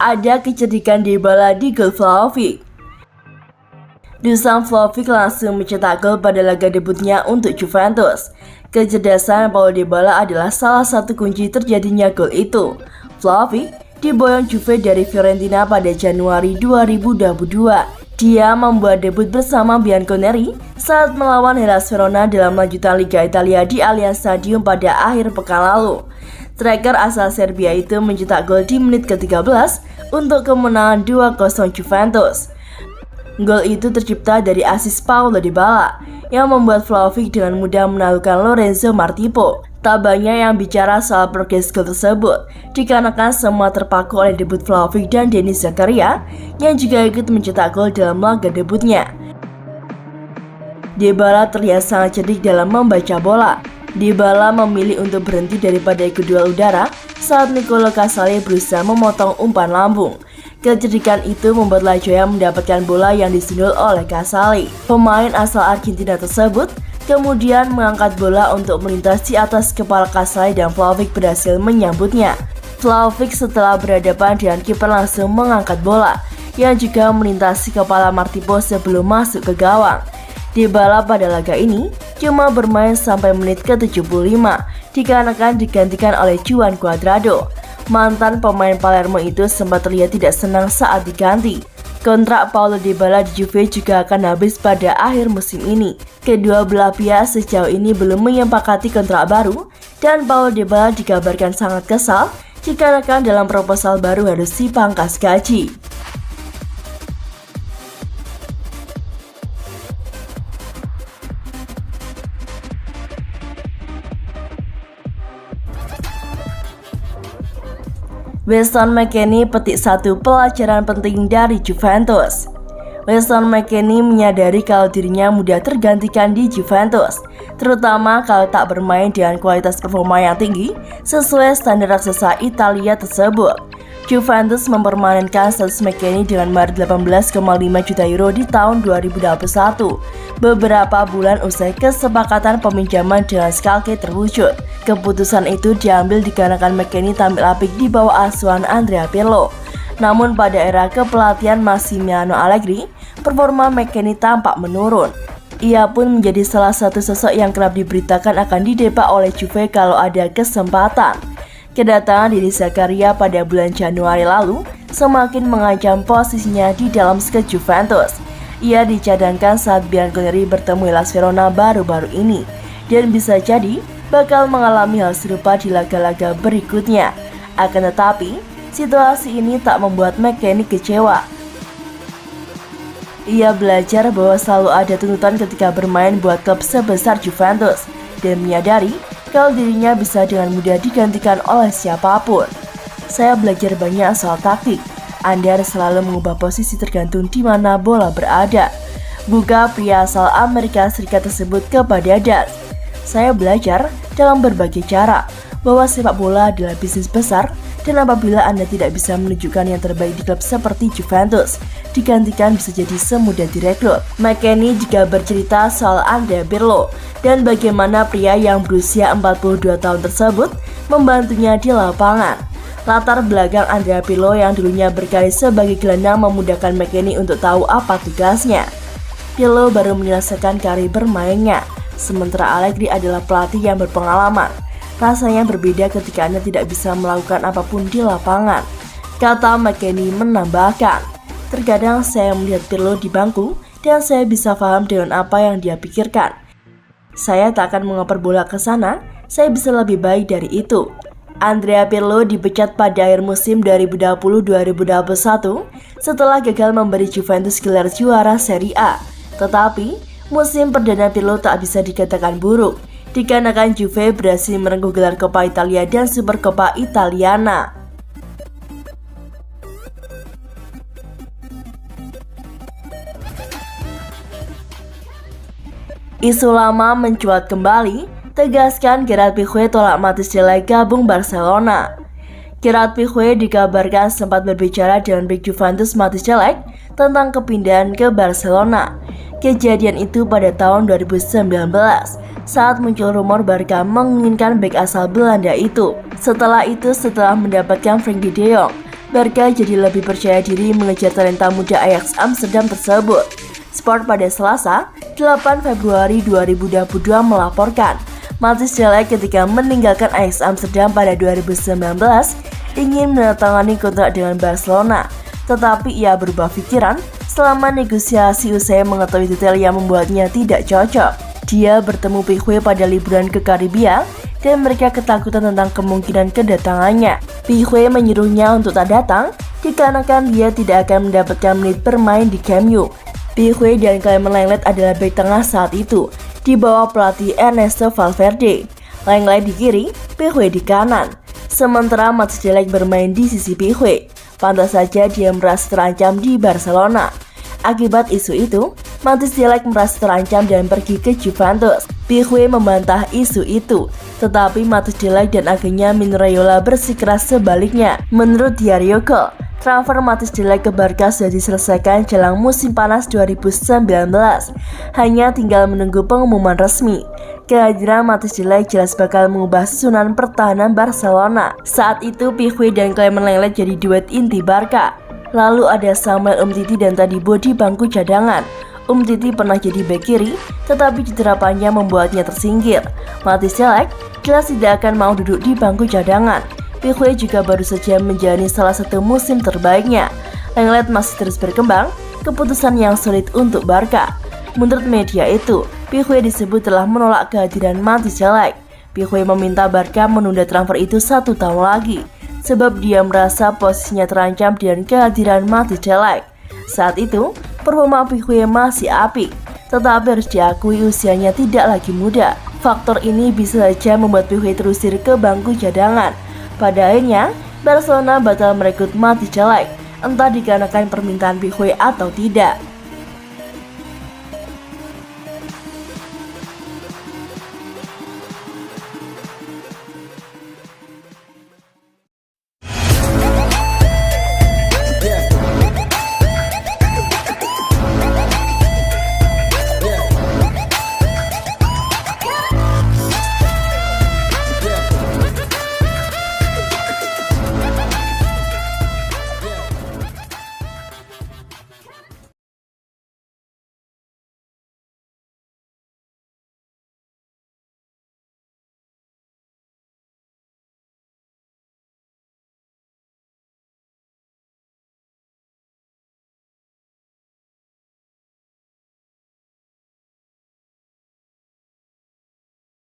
ada kecerdikan Dybala di gol Vlahovic. Dusan Vlahovic langsung mencetak gol pada laga debutnya untuk Juventus. Kecerdasan Paulo Dybala adalah salah satu kunci terjadinya gol itu. Vlahovic diboyong Juve dari Fiorentina pada Januari 2022. Dia membuat debut bersama Bianconeri saat melawan Hellas Verona dalam lanjutan Liga Italia di Allianz Stadium pada akhir pekan lalu. Striker asal Serbia itu mencetak gol di menit ke-13 untuk kemenangan 2-0 Juventus. Gol itu tercipta dari asis Paulo Dybala yang membuat Vlahovic dengan mudah menaklukkan Lorenzo Martippo. Tak banyak yang bicara soal progres gol tersebut, dikarenakan semua terpaku oleh debut Vlahovic dan Denis Zakaria yang juga ikut mencetak gol dalam laga debutnya. Dybala terlihat sangat cerdik dalam membaca bola. Dybala memilih untuk berhenti daripada ikut duel udara saat Nicolo Casale berusaha memotong umpan lambung. Kecerdikan itu membuat La Joya mendapatkan bola yang disundul oleh Casale. Pemain asal Argentina tersebut kemudian mengangkat bola untuk melintasi atas kepala Casale dan Vlahovic berhasil menyambutnya. Vlahovic setelah berhadapan dengan kiper langsung mengangkat bola yang juga melintasi kepala Martippo sebelum masuk ke gawang. Dybala pada laga ini cuma bermain sampai menit ke-75 dikarenakan digantikan oleh Juan Cuadrado. Mantan pemain Palermo itu sempat terlihat tidak senang saat diganti. Kontrak Paulo Dybala di Juve juga akan habis pada akhir musim ini. Kedua belah pihak sejauh ini belum menyepakati kontrak baru dan Paulo Dybala dikabarkan sangat kesal dikarenakan dalam proposal baru harus dipangkas gaji. Weston McKennie petik satu pelajaran penting dari Juventus. Weston McKennie menyadari kalau dirinya mudah tergantikan di Juventus, terutama kalau tak bermain dengan kualitas performa yang tinggi sesuai standar raksasa Italia tersebut. Juventus mempermanenkan status McKennie dengan mahar 18,5 juta euro di tahun 2021, beberapa bulan usai kesepakatan peminjaman dengan Schalke terwujud. Keputusan itu diambil dikarenakan McKennie tampil apik di bawah asuhan Andrea Pirlo. Namun pada era kepelatihan Massimiliano Allegri, performa McKennie tampak menurun. Ia pun menjadi salah satu sosok yang kerap diberitakan akan didepak oleh Juve kalau ada kesempatan. Kedatangan Denis Zakaria pada bulan Januari lalu semakin mengancam posisinya di dalam skuad Juventus. Ia dicadangkan saat Bianconeri bertemu Hellas Verona baru-baru ini dan bisa jadi bakal mengalami hal serupa di laga-laga berikutnya. Akan tetapi, situasi ini tak membuat McKennie kecewa. Ia belajar bahwa selalu ada tuntutan ketika bermain buat klub sebesar Juventus dan menyadari kalau dirinya bisa dengan mudah digantikan oleh siapapun. Saya belajar banyak soal taktik. Anda harus selalu mengubah posisi tergantung di mana bola berada. Buka pria asal Amerika Serikat tersebut kepada Dan. Saya belajar dalam berbagai cara bahwa sepak bola adalah bisnis besar dan apabila Anda tidak bisa menunjukkan yang terbaik di klub seperti Juventus, digantikan bisa jadi semudah direkrut. McKennie juga bercerita soal Andrea Pirlo dan bagaimana pria yang berusia 42 tahun tersebut membantunya di lapangan. Latar belakang Andrea Pirlo yang dulunya berkarir sebagai gelandang memudahkan McKennie untuk tahu apa tugasnya. Pirlo baru menyelesaikan karir bermainnya, sementara Allegri adalah pelatih yang berpengalaman. Rasanya berbeda ketika Anda tidak bisa melakukan apapun di lapangan, kata McKennie menambahkan. Terkadang saya melihat Pirlo di bangku dan saya bisa paham dengan apa yang dia pikirkan. Saya tak akan mengoper bola ke sana, saya bisa lebih baik dari itu. Andrea Pirlo dipecat pada akhir musim 2020-2021 setelah gagal memberi Juventus gelar juara Serie A. Tetapi, musim perdana Pirlo tak bisa dikatakan buruk, dikarenakan Juve berhasil merengkuh gelar Coppa Italia dan Supercoppa Italiana. Isu lama mencuat kembali, tegaskan Gerard Piqué tolak Mathys de Ligt gabung Barcelona. Gerard Piqué dikabarkan sempat berbicara dengan bek Juventus Mathys de Ligt tentang kepindahan ke Barcelona. Kejadian itu pada tahun 2019 saat muncul rumor Barca menginginkan bek asal Belanda itu. Setelah mendapatkan Frenkie de Jong, Barca jadi lebih percaya diri mengejar talenta muda Ajax Amsterdam tersebut. Sport pada Selasa, 8 Februari 2022 melaporkan, Matthijs de Ligt ketika meninggalkan Ajax Amsterdam pada 2019 ingin menandatangani kontrak dengan Barcelona, tetapi ia berubah pikiran selama negosiasi usai mengetahui detail yang membuatnya tidak cocok. Dia bertemu Piqué pada liburan ke Karibia dan mereka ketakutan tentang kemungkinan kedatangannya. Piqué menyuruhnya untuk tak datang dikarenakan dia tidak akan mendapatkan menit bermain di Camp Nou. Piqué dan Clement Lenglet adalah bek tengah saat itu, di bawah pelatih Ernesto Valverde. Lenglet di kiri, Piqué di kanan. Sementara Matthijs de Ligt bermain di sisi Piqué. Pantas saja dia merasa terancam di Barcelona. Akibat isu itu, Matthijs de Ligt merasa terancam dan pergi ke Juventus. Piqué membantah isu itu, tetapi Matthijs de Ligt dan agennya Mino Raiola bersikeras sebaliknya. Menurut Diario Gol, transfer Matthijs de Ligt ke Barca sudah diselesaikan jelang musim panas 2019. Hanya tinggal menunggu pengumuman resmi. Kehadiran Matthijs de Ligt jelas bakal mengubah susunan pertahanan Barcelona. Saat itu Piqué dan Clement Lenglet jadi duet inti Barca. Lalu ada Samuel Umtiti dan Tadibo di bangku cadangan. Umtiti pernah jadi bek kiri, tetapi cedera panjang membuatnya tersingkir. Matthijs de Ligt jelas tidak akan mau duduk di bangku cadangan. Piqué juga baru saja menjalani salah satu musim terbaiknya. Lenglet masih terus berkembang, keputusan yang sulit untuk Barca. Menurut media itu, Piqué disebut telah menolak kehadiran Matthijs de Ligt. Piqué meminta Barca menunda transfer itu 1 tahun lagi, sebab dia merasa posisinya terancam dengan kehadiran Matthijs de Ligt. Saat itu, performa Piqué masih apik, tetapi harus diakui usianya tidak lagi muda. Faktor ini bisa saja membuat Piqué terusir ke bangku cadangan. Pada akhirnya, Barcelona batal merekrut Matthijs de Ligt, entah dikarenakan permintaan Piqué atau tidak.